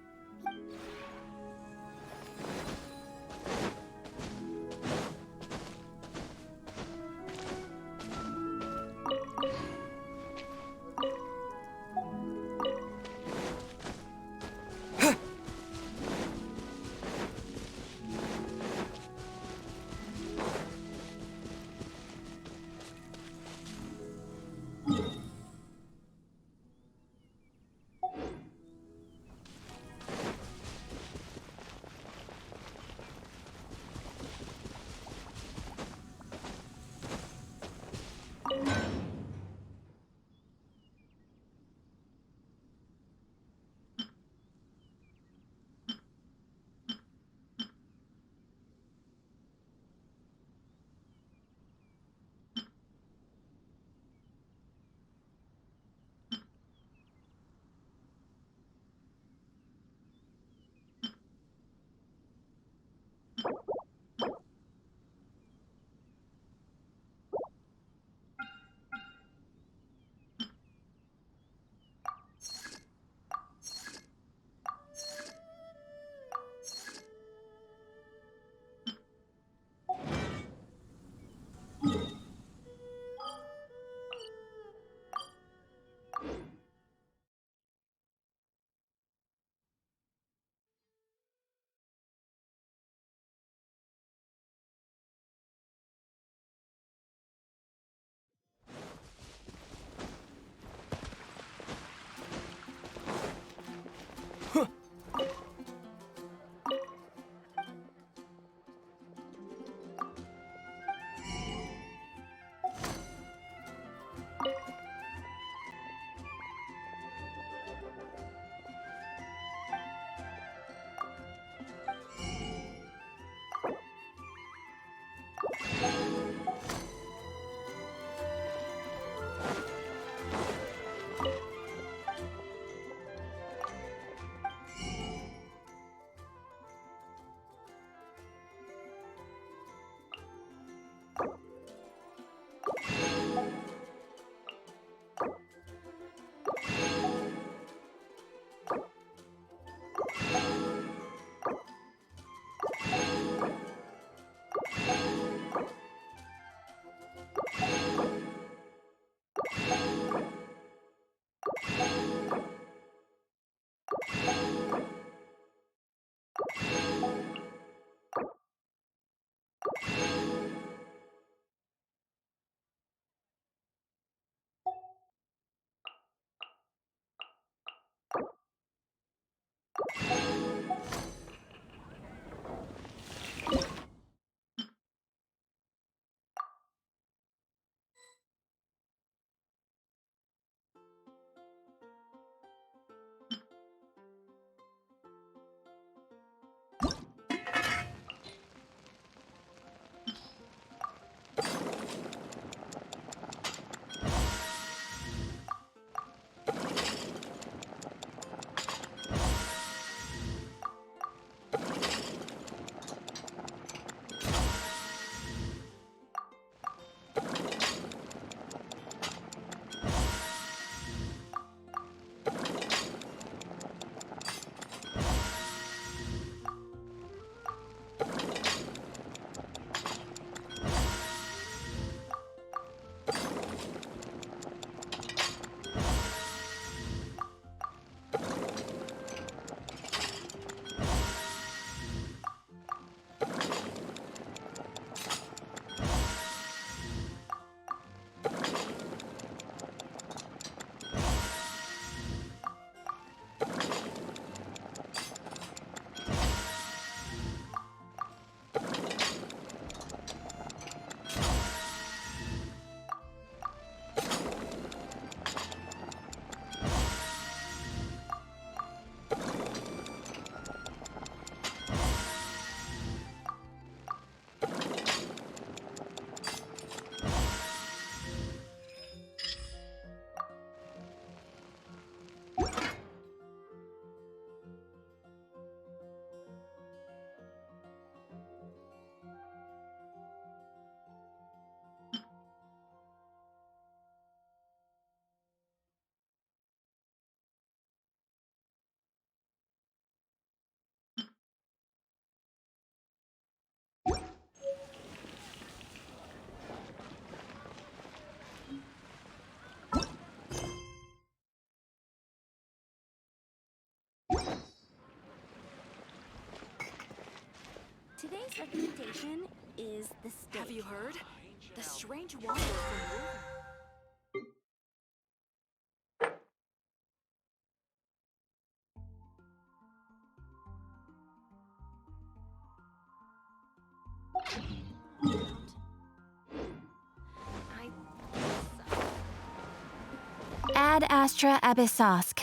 Speaker 7: biggest recommendation is the steak.
Speaker 1: Have you heard? The strange wanderer from Wolfen. Ad Astra Abyssosk.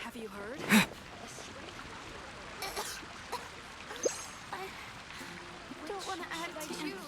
Speaker 1: Have you heard?
Speaker 7: I don't want to add too